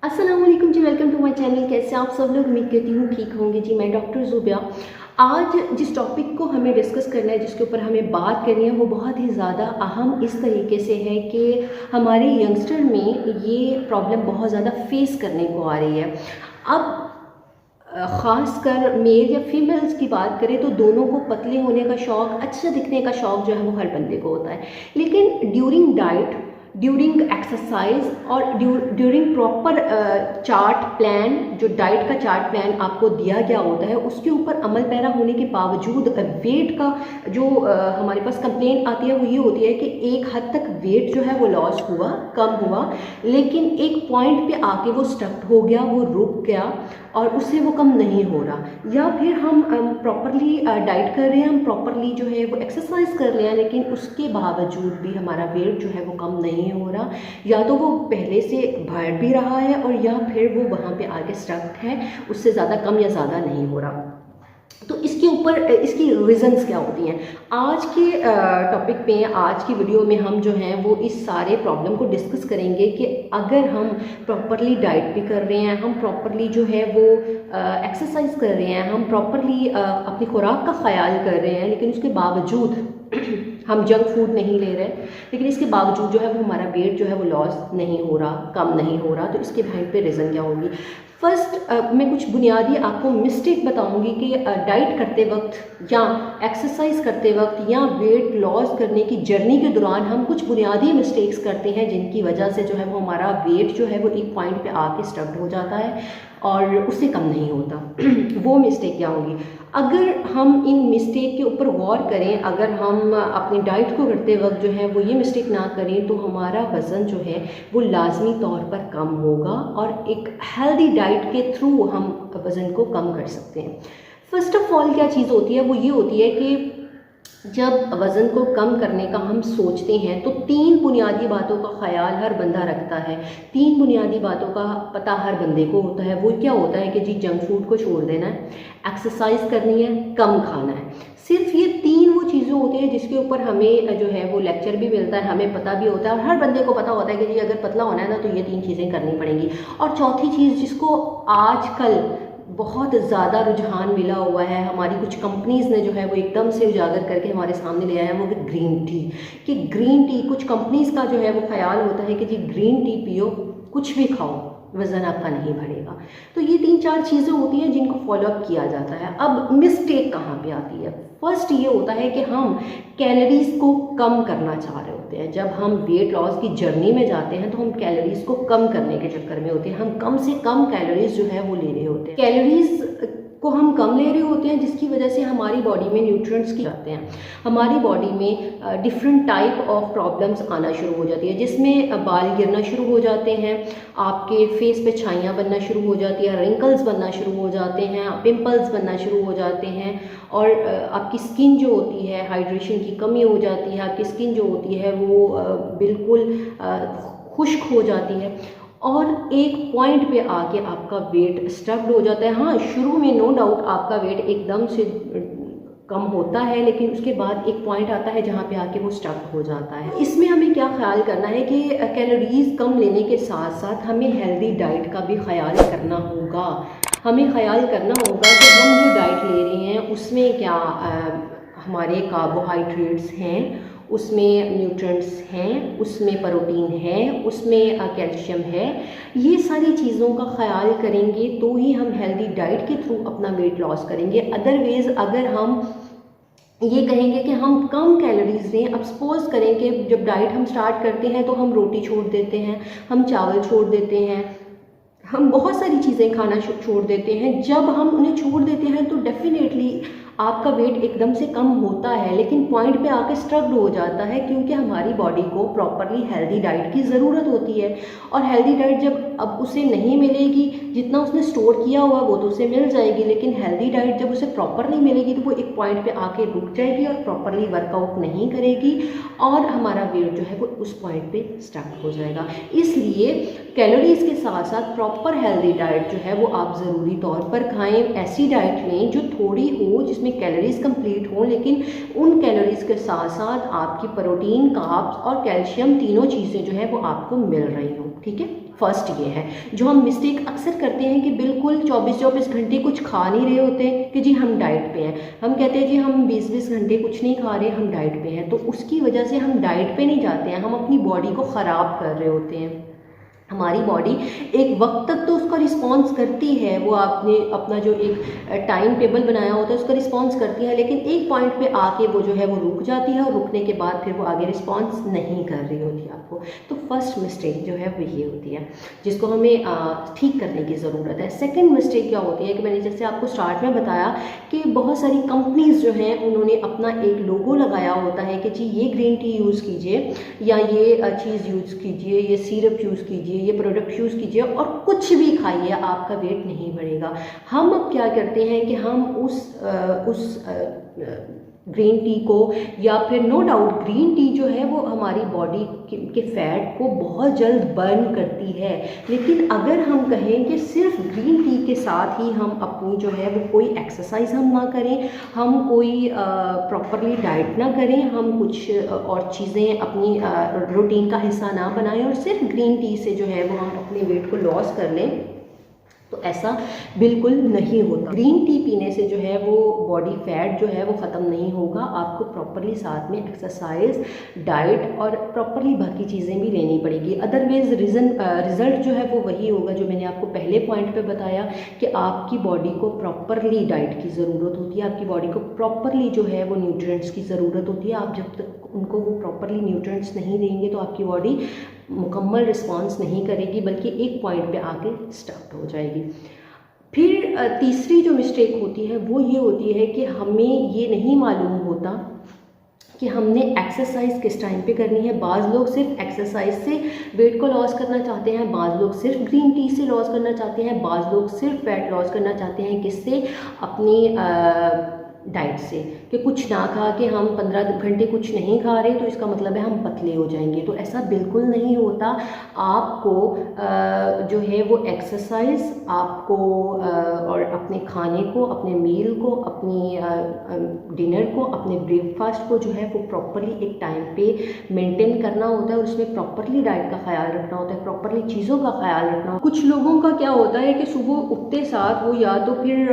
अस्सलाम वालेकुम जी, welcome to my channel. कैसे आप सब लोग? उम्मीद करती हूँ ठीक होंगे जी। मैं डॉक्टर ज़ुबिया। आज जिस टॉपिक को हमें डिस्कस करना है, जिसके ऊपर हमें बात करनी है, वो बहुत ही ज़्यादा अहम इस तरीके से है कि हमारे यंगस्टर में ये प्रॉब्लम बहुत ज़्यादा फेस करने को आ रही है। अब ख़ास कर मेल या फीमेल्स की बात करें तो दोनों को पतले होने का शौक़, अच्छा दिखने का शौक़ जो है वो हर बंदे को होता है। लेकिन ड्यूरिंग डाइट, ड्यूरिंग एक्सरसाइज और ड्यूरिंग प्रॉपर चार्ट प्लान, जो डाइट का चार्ट प्लान आपको दिया गया होता है, उसके ऊपर अमल पैरा होने के बावजूद वेट का जो हमारे पास कंप्लेंट आती है वो ये होती है कि एक हद तक वेट जो है वो लॉस हुआ, कम हुआ, लेकिन एक पॉइंट पे आके वो स्टक हो गया, वो रुक गया और उससे वो कम नहीं हो रहा। या फिर हम प्रॉपरली डाइट कर रहे हैं, हम प्रॉपरली जो है वो एक्सरसाइज कर रहे हैं, लेकिन उसके बावजूद भी हमारा वेट जो है वो कम नहीं हो रहा, या तो वो पहले से बढ़ भी रहा है और या फिर वो वहाँ पे आगे स्टक है, उससे ज़्यादा कम या ज़्यादा नहीं हो रहा। तो इसके ऊपर इसकी रीज़न्स क्या होती हैं? आज के टॉपिक पे, आज की वीडियो में हम जो हैं वो इस सारे प्रॉब्लम को डिस्कस करेंगे कि अगर हम प्रॉपरली डाइट भी कर रहे हैं, हम प्रॉपरली जो है वो एक्सरसाइज कर रहे हैं, हम प्रॉपरली अपनी खुराक का ख्याल कर रहे हैं, लेकिन उसके बावजूद हम जंक फूड नहीं ले रहे, लेकिन इसके बावजूद जो है वो हमारा वेट जो है वो लॉस नहीं हो रहा, कम नहीं हो रहा, तो इसके बिहाइंड पे रीज़न क्या होगी? फर्स्ट मैं कुछ बुनियादी आपको मिस्टेक बताऊंगी कि डाइट करते वक्त या एक्सरसाइज करते वक्त या वेट लॉस करने की जर्नी के दौरान हम कुछ बुनियादी मिस्टेक्स करते हैं, जिनकी वजह से जो है वो हमारा वेट जो है वो एक पॉइंट पे आके स्टक हो जाता है और उससे कम नहीं होता। वो मिस्टेक क्या होगी? अगर हम इन मिस्टेक के ऊपर गौर करें, अगर हम अपनी डाइट को करते वक्त जो है वो ये मिस्टेक ना करें, तो हमारा वज़न जो है वो लाजमी तौर पर कम होगा और एक हेल्दी डाइट के थ्रू हम वज़न को कम कर सकते हैं। फ़र्स्ट ऑफ ऑल क्या चीज़ होती है? वो ये होती है कि जब वज़न को कम करने का हम सोचते हैं तो 3 बुनियादी बातों का ख्याल हर बंदा रखता है। 3 बुनियादी बातों का पता हर बंदे को होता है। वो क्या होता है कि जी जंक फूड को छोड़ देना है, एक्सरसाइज करनी है, कम खाना है। सिर्फ ये 3 वो चीज़ें होती हैं जिसके ऊपर हमें जो है वो लेक्चर भी मिलता है, हमें पता भी होता है और हर बंदे को पता होता है कि जी अगर पतला होना है ना तो ये 3 चीज़ें करनी पड़ेंगी। और चौथी चीज़ जिसको आजकल बहुत ज़्यादा रुझान मिला हुआ है, हमारी कुछ कंपनीज़ ने जो है वो एकदम से उजागर करके हमारे सामने ले आया है, वो कि ग्रीन टी। कि ग्रीन टी, कुछ कंपनीज़ का जो है वो ख्याल होता है कि जी ग्रीन टी पियो, कुछ भी खाओ, वज़न आपका नहीं बढ़ेगा। तो ये 3-4 चीज़ें होती हैं जिनको फॉलोअप किया जाता है। अब मिस्टेक कहाँ पे आती है? फर्स्ट ये होता है कि हम कैलोरीज़ को कम करना चाह रहे होते हैं। जब हम वेट लॉस की जर्नी में जाते हैं तो हम कैलोरीज़ को कम करने के चक्कर में होते हैं, हम कम से कम कैलोरीज़ जो है वो ले रहे होते हैं। कैलोरीज़ को हम कम ले रहे होते हैं, जिसकी वजह से हमारी बॉडी में न्यूट्रिएंट्स की जाते हैं, हमारी बॉडी में डिफरेंट टाइप ऑफ प्रॉब्लम्स आना शुरू हो जाती है, जिसमें बाल गिरना शुरू हो जाते हैं, आपके फेस पे छाइयाँ बनना शुरू हो जाती है, रिंकल्स बनना शुरू हो जाते हैं, पिंपल्स बनना शुरू हो जाते हैं और आपकी स्किन जो होती है, हाइड्रेशन की कमी हो जाती है, आपकी स्किन जो होती है वो बिल्कुल खुश्क हो जाती है और एक पॉइंट पे आके आपका वेट स्टक्ड हो जाता है। हाँ, शुरू में नो डाउट आपका वेट एकदम से कम होता है, लेकिन उसके बाद एक पॉइंट आता है जहाँ पे आके वो स्टक हो जाता है। इसमें हमें क्या ख्याल करना है कि कैलोरीज़ कम लेने के साथ साथ हमें हेल्दी डाइट का भी ख्याल करना होगा। हमें ख्याल करना होगा कि हम जो डाइट ले रहे हैं उसमें क्या हमारे कार्बोहाइड्रेट्स हैं, उसमें न्यूट्रिएंट्स हैं, उसमें प्रोटीन है, उसमें कैल्शियम है। ये सारी चीज़ों का ख्याल करेंगे तो ही हम हेल्दी डाइट के थ्रू अपना वेट लॉस करेंगे। अदरवाइज़ अगर हम ये कहेंगे कि हम कम कैलोरीज लें, अब सपोज़ करें कि जब डाइट हम स्टार्ट करते हैं तो हम रोटी छोड़ देते हैं, हम चावल छोड़ देते हैं, हम बहुत सारी चीज़ें खाना छोड़ देते हैं। जब हम उन्हें छोड़ देते हैं तो डेफिनेटली आपका वेट एकदम से कम होता है, लेकिन पॉइंट पे आके स्ट्रक्ड हो जाता है, क्योंकि हमारी बॉडी को प्रॉपरली हेल्दी डाइट की ज़रूरत होती है। और हेल्दी डाइट जब अब उसे नहीं मिलेगी, जितना उसने स्टोर किया हुआ वो तो उसे मिल जाएगी, लेकिन हेल्दी डाइट जब उसे प्रॉपर नहीं मिलेगी तो वो एक पॉइंट पे आके रुक जाएगी और प्रॉपरली वर्कआउट नहीं करेगी और हमारा वेट जो है वो उस पॉइंट पे स्टक हो जाएगा। इसलिए कैलोरीज़ के साथ साथ प्रॉपर हेल्दी डाइट जो है वो आप ज़रूरी तौर पर खाएं। ऐसी डाइट लें जो थोड़ी हो, जिसमें कैलोरीज़ कंप्लीट हो, लेकिन उन कैलोरीज़ के साथ साथ आपकी प्रोटीन, कार्ब्स और कैल्शियम तीनों चीज़ें जो है वो आपको मिल रही हो। ठीक है। फर्स्ट ये है जो हम मिस्टेक अक्सर करते हैं कि बिल्कुल 24-24 घंटे कुछ खा नहीं रहे होते कि जी हम डाइट पे हैं। हम कहते हैं जी हम 20-20 घंटे कुछ नहीं खा रहे, हम डाइट पे हैं। तो उसकी वजह से हम डाइट पे नहीं जाते हैं, हम अपनी बॉडी को ख़राब कर रहे होते हैं। हमारी बॉडी एक वक्त तक तो उसका रिस्पॉन्स करती है, वो आपने अपना जो एक टाइम टेबल बनाया होता है उसका रिस्पॉन्स करती है, लेकिन एक पॉइंट पे आके वो जो है वो रुक जाती है और रुकने के बाद फिर वो आगे रिस्पॉन्स नहीं कर रही होती आपको। तो फर्स्ट मिस्टेक जो है वो ये होती है जिसको हमें ठीक करने की ज़रूरत है। सेकेंड मिस्टेक क्या होती है कि मैंने जैसे आपको स्टार्ट में बताया कि बहुत सारी कंपनीज़ जो हैं उन्होंने अपना एक लोगो लगाया होता है कि जी ये ग्रीन टी यूज़ कीजिए या ये चीज़ यूज़ कीजिए, ये सिरप यूज़ कीजिए, ये प्रोडक्ट यूज़ कीजिए और कुछ भी खाइए, आपका वेट नहीं बढ़ेगा। हम अब क्या करते हैं कि हम उस ग्रीन टी को या फिर नो डाउट ग्रीन टी जो है वो हमारी बॉडी के फैट को बहुत जल्द बर्न करती है, लेकिन अगर हम कहें कि सिर्फ ग्रीन टी के साथ ही हम अपनी जो है वो कोई एक्सरसाइज हम ना करें, हम कोई प्रॉपरली डाइट ना करें, हम कुछ और चीज़ें अपनी रूटीन का हिस्सा ना बनाएं और सिर्फ ग्रीन टी से जो है वो हम अपने वेट को लॉस कर लें, तो ऐसा बिल्कुल नहीं होता। ग्रीन टी पीने से जो है वो बॉडी फैट जो है वो ख़त्म नहीं होगा। आपको प्रॉपरली साथ में एक्सरसाइज, डाइट और प्रॉपरली बाकी चीज़ें भी लेनी पड़ेगी, अदरवाइज रिज़ल्ट जो है वो वही होगा जो मैंने आपको पहले पॉइंट पे बताया कि आपकी बॉडी को प्रॉपरली डाइट की ज़रूरत होती है, आपकी बॉडी को प्रॉपरली जो है वो न्यूट्रिएंट्स की ज़रूरत होती है। आप जब तक उनको वो प्रॉपरली न्यूट्रिएंट्स नहीं देंगे तो आपकी बॉडी मुकम्मल रिस्पॉन्स नहीं करेगी, बल्कि एक पॉइंट पे आके स्टक हो जाएगी। फिर तीसरी जो मिस्टेक होती है वो ये होती है कि हमें ये नहीं मालूम होता कि हमने एक्सरसाइज किस टाइम पे करनी है। बाज़ लोग सिर्फ एक्सरसाइज से वेट को लॉस करना चाहते हैं, बाज़ लोग सिर्फ ग्रीन टी से लॉस करना चाहते हैं, बाज़ लोग सिर्फ फैट लॉस करना चाहते हैं। किससे? अपनी डाइट से, कि कुछ ना खा के हम 15 घंटे कुछ नहीं खा रहे तो इसका मतलब है हम पतले हो जाएंगे। तो ऐसा बिल्कुल नहीं होता। आपको जो है वो एक्सरसाइज आपको और अपने खाने को, अपने मील को, अपनी डिनर को, अपने ब्रेकफास्ट को जो है वो प्रॉपरली एक टाइम पे मेंटेन करना होता है और उसमें प्रॉपरली डाइट का ख्याल रखना होता है, प्रॉपरली चीज़ों का ख्याल रखना। कुछ लोगों का क्या होता है कि सुबह उठते साथ वो या तो फिर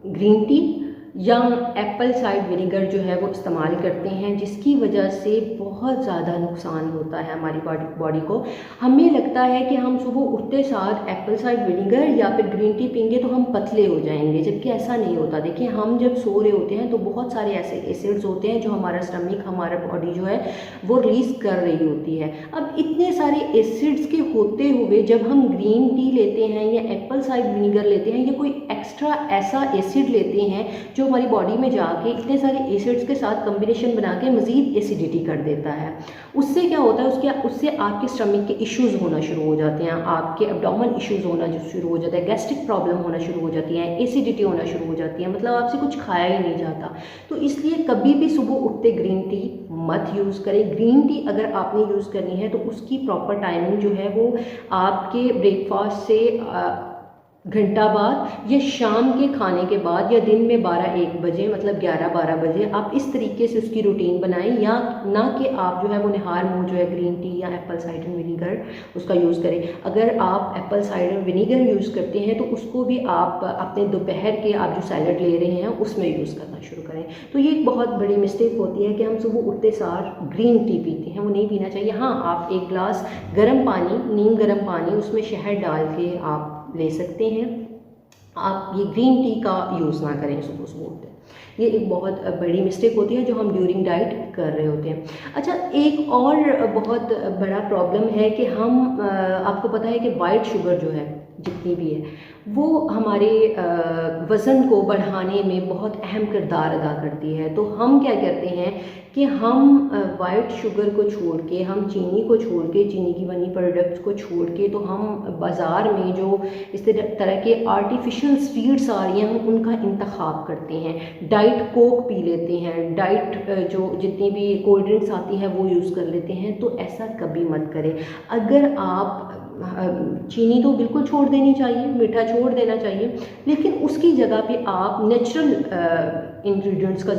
ग्रीन टी या एप्पल साइड विनेगर जो है वो इस्तेमाल करते हैं, जिसकी वजह से बहुत ज़्यादा नुकसान होता है हमारी बॉडी को। हमें लगता है कि हम सुबह उठते साथ एप्पल साइड विनेगर या फिर ग्रीन टी पीएंगे तो हम पतले हो जाएंगे, जबकि ऐसा नहीं होता। देखिए, हम जब सो रहे होते हैं तो बहुत सारे ऐसे एसिड्स होते हैं जो हमारा स्टमक, हमारा बॉडी जो है वो रिलीज़ कर रही होती है। अब इतने सारे एसिड्स के होते हुए जब हम ग्रीन टी लेते हैं या एप्पल साइड विनेगर लेते हैं या कोई एक्स्ट्रा ऐसा एसिड लेते हैं जो हमारी बॉडी में जाके इतने सारे एसिड्स के साथ कॉम्बिनेशन बना के मज़ीद एसिडिटी कर देता है, उससे क्या होता है, उससे आपके स्टमक के इश्यूज़ होना शुरू हो जाते हैं, आपके एब्डोमेन इश्यूज़ होना शुरू हो जाता है, गैस्ट्रिक प्रॉब्लम होना शुरू हो जाती है, एसिडिटी होना शुरू हो जाती है, मतलब आपसे कुछ खाया ही नहीं जाता। तो इसलिए कभी भी सुबह उठते ग्रीन टी मत यूज़ करें। ग्रीन टी अगर आपने यूज़ करनी है तो उसकी प्रॉपर टाइमिंग जो है वो आपके ब्रेकफास्ट से घंटा बाद या शाम के खाने के बाद या दिन में 12-1 बजे, मतलब 11-12 बजे आप इस तरीके से उसकी रूटीन बनाएं, या ना कि आप जो है वो निहार मुँह जो है ग्रीन टी या एप्पल साइडर विनीगर उसका यूज़ करें। अगर आप एप्पल साइडर विनीगर यूज़ करते हैं तो उसको भी आप अपने दोपहर के आप जो सैलड ले रहे हैं उसमें यूज़ करना शुरू करें। तो ये एक बहुत बड़ी मिस्टेक होती है कि हम सुबह उठते सार ग्रीन टी पीते हैं, वो नहीं पीना चाहिए। हाँ, आप एक गिलास गर्म पानी, नीम गर्म पानी, उसमें शहद डाल के आप ले सकते हैं। आप ये ग्रीन टी का यूज़ ना करें सुबह सुबह उठते। ये एक बहुत बड़ी मिस्टेक होती है जो हम ड्यूरिंग डाइट कर रहे होते हैं। अच्छा, एक और बहुत बड़ा प्रॉब्लम है कि हम आपको पता है कि वाइट शुगर जो है जितनी भी है वो हमारे वज़न को बढ़ाने में बहुत अहम किरदार अदा करती है। तो हम क्या करते हैं कि हम वाइट शुगर को छोड़ के, हम चीनी को छोड़ के, चीनी की बनी प्रोडक्ट्स को छोड़ के, तो हम बाज़ार में जो इस तरह के आर्टिफिशियल स्वीट्स आ रही हैं हम उनका इंतखाब करते हैं। डाइट कोक पी लेते हैं, डाइट जो जितनी भी कोल्ड ड्रिंक्स आती हैं वो यूज़ कर लेते हैं। तो ऐसा कभी मत करें। अगर आप चीनी तो बिल्कुल छोड़ देनी चाहिए, मीठा छोड़ देना चाहिए, लेकिन उसकी जगह पे आप नेचुरल इंग्रेडिएंट्स का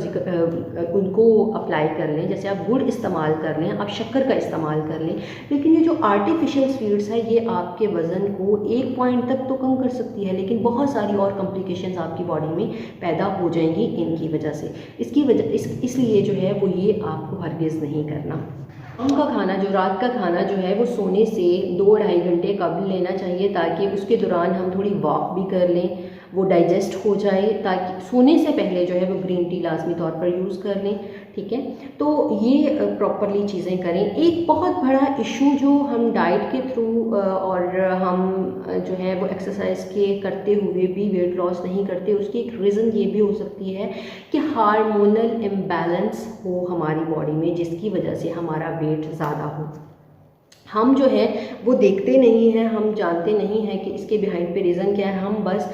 उनको अप्लाई कर लें। जैसे आप गुड़ इस्तेमाल कर लें, आप शक्कर का इस्तेमाल कर लें, लेकिन ये जो आर्टिफिशियल स्वीट्स है ये आपके वज़न को एक पॉइंट तक तो कम कर सकती है, लेकिन बहुत सारी और कॉम्प्लिकेशंस आपकी बॉडी में पैदा हो जाएंगी इनकी वजह से। इसलिए जो है वो ये आपको हरगिज़ नहीं करना। उनका खाना जो रात का खाना जो है वो सोने से 2-2.5 घंटे कबल लेना चाहिए, ताकि उसके दौरान हम थोड़ी वॉक भी कर लें, वो डाइजेस्ट हो जाए, ताकि सोने से पहले जो है वो ग्रीन टी लाजमी तौर पर यूज़ कर लें। ठीक है, तो ये प्रॉपरली चीज़ें करें। एक बहुत बड़ा इशू जो हम डाइट के थ्रू और हम जो है वो एक्सरसाइज के करते हुए भी वेट लॉस नहीं करते, उसकी एक रीज़न ये भी हो सकती है कि हार्मोनल इम्बैलेंस हो हमारी बॉडी में, जिसकी वजह से हमारा वेट ज़्यादा हो। हम जो है वो देखते नहीं हैं, हम जानते नहीं हैं कि इसके बिहाइंड पे रीज़न क्या है। हम बस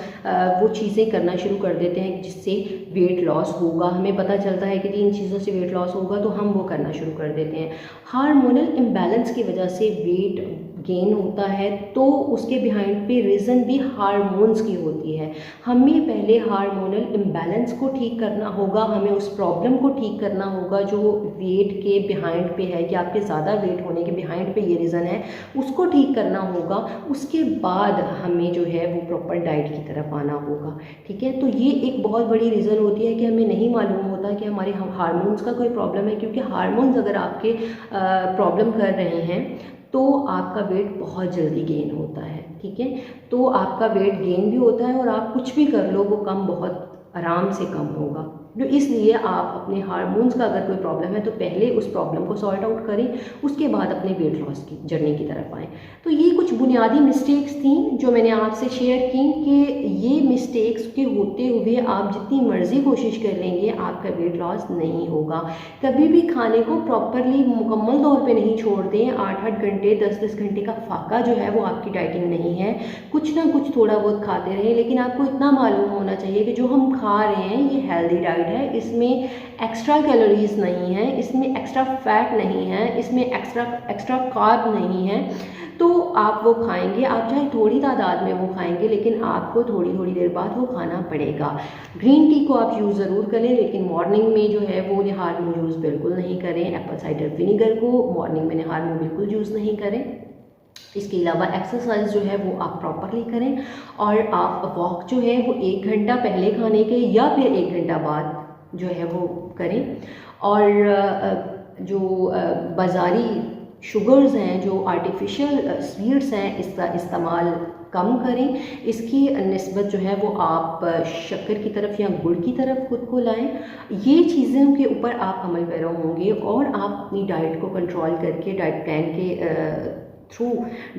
वो चीज़ें करना शुरू कर देते हैं जिससे वेट लॉस होगा। हमें पता चलता है कि इन चीज़ों से वेट लॉस होगा तो हम वो करना शुरू कर देते हैं। हार्मोनल इम्बैलेंस की वजह से वेट गेन होता है, तो उसके बिहाइंड पे रीज़न भी हार्मोन्स की होती है। हमें पहले हार्मोनल इम्बैलेंस को ठीक करना होगा, हमें उस प्रॉब्लम को ठीक करना होगा जो वेट के बिहाइंड पे है, कि आपके ज़्यादा वेट होने के बिहाइंड पे ये रीज़न है, उसको ठीक करना होगा। उसके बाद हमें जो है वो प्रॉपर डाइट की तरफ आना होगा। ठीक है, तो ये एक बहुत बड़ी रीज़न होती है कि हमें नहीं मालूम होता कि हमारे हार्मोन्स का कोई प्रॉब्लम है, क्योंकि हार्मोन्स अगर आपके प्रॉब्लम कर रहे हैं तो आपका वेट बहुत जल्दी गेन होता है। ठीक है, तो आपका वेट गेन भी होता है और आप कुछ भी कर लो वो कम बहुत आराम से कम होगा। जो इसलिए आप अपने हार्मोन्स का अगर कोई प्रॉब्लम है तो पहले उस प्रॉब्लम को सॉर्ट आउट करें, उसके बाद अपने वेट लॉस की जर्नी की तरफ आएँ। तो ये कुछ बुनियादी मिस्टेक्स थी जो मैंने आपसे शेयर की, कि ये मिस्टेक्स के होते हुए आप जितनी मर्ज़ी कोशिश कर लेंगे आपका वेट लॉस नहीं होगा। कभी भी खाने को प्रॉपरली मुकम्मल तौर पे नहीं छोड़ दें। 8-8 घंटे 10-10 घंटे का फाका जो है वो आपकी डाइटिंग नहीं है। कुछ ना कुछ थोड़ा बहुत खाते रहें, लेकिन आपको इतना मालूम होना चाहिए कि जो हम खा रहे हैं ये हेल्दी डाइट है, इसमें एक्स्ट्रा कैलोरीज नहीं है, इसमें एक्स्ट्रा फैट नहीं है, इसमें एक्स्ट्रा कार्ब नहीं है। तो आप वो खाएंगे, आप चाहे थोड़ी तादाद में वो खाएंगे, लेकिन आपको थोड़ी थोड़ी देर बाद वो खाना पड़ेगा। ग्रीन टी को आप यूज़ ज़रूर करें, लेकिन मॉर्निंग में जो है वो निहार में यूज़ बिल्कुल नहीं करें। एप्पल साइडर विनीगर को मॉर्निंग में निहार में बिल्कुल यूज़ नहीं करें। इसके अलावा एक्सरसाइज जो है वो आप प्रॉपरली करें, और आप वॉक जो है वो 1 घंटा पहले खाने के या फिर 1 घंटा बाद जो है वो करें। और जो बाज़ारी शुगर्स हैं, जो आर्टिफिशियल स्वीट्स हैं, इसका इस्तेमाल कम करें। इसकी निस्बत जो है वो आप शक्कर की तरफ या गुड़ की तरफ खुद को लाएं। ये चीज़ों के ऊपर आप अमल पैरा होंगे और आप अपनी डाइट को कंट्रोल करके डाइट प्लान के थ्रू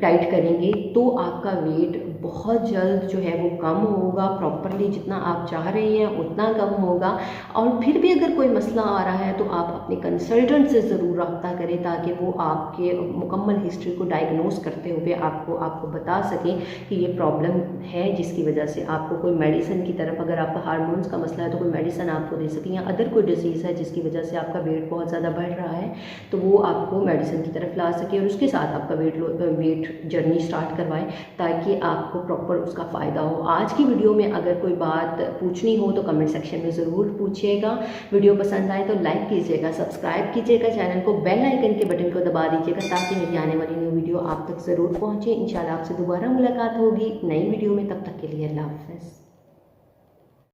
डाइट करेंगे तो आपका वेट बहुत जल्द जो है वो कम होगा। प्रॉपरली जितना आप चाह रहे हैं उतना कम होगा। और फिर भी अगर कोई मसला आ रहा है तो आप अपने कंसल्टेंट से ज़रूर रब्ता करें, ताकि वो आपके मुकम्मल हिस्ट्री को डायग्नोस करते हुए आपको बता सकें कि ये प्रॉब्लम है, जिसकी वजह से आपको कोई मेडिसिन की तरफ, अगर आपका हार्मोन्स का मसला है तो कोई मेडिसिन आपको दे सकें, या अदर कोई डिजीज़ है जिसकी वजह से आपका वेट बहुत ज़्यादा बढ़ रहा है तो वो आपको मेडिसिन की तरफ ला सके, और उसके साथ आपका वेट जर्नी स्टार्ट करवाएं, ताकि आपको प्रॉपर उसका फ़ायदा हो। आज की वीडियो में अगर कोई बात पूछनी हो तो कमेंट सेक्शन में ज़रूर पूछिएगा। वीडियो पसंद आए तो लाइक कीजिएगा, सब्सक्राइब कीजिएगा चैनल को, बेल आइकन के बटन को दबा दीजिएगा, ताकि मेरी आने वाली न्यू वीडियो आप तक ज़रूर पहुँचे। इंशाल्लाह आपसे दोबारा मुलाकात होगी नई वीडियो में, तब तक के लिए अल्लाह हाफ़िज़।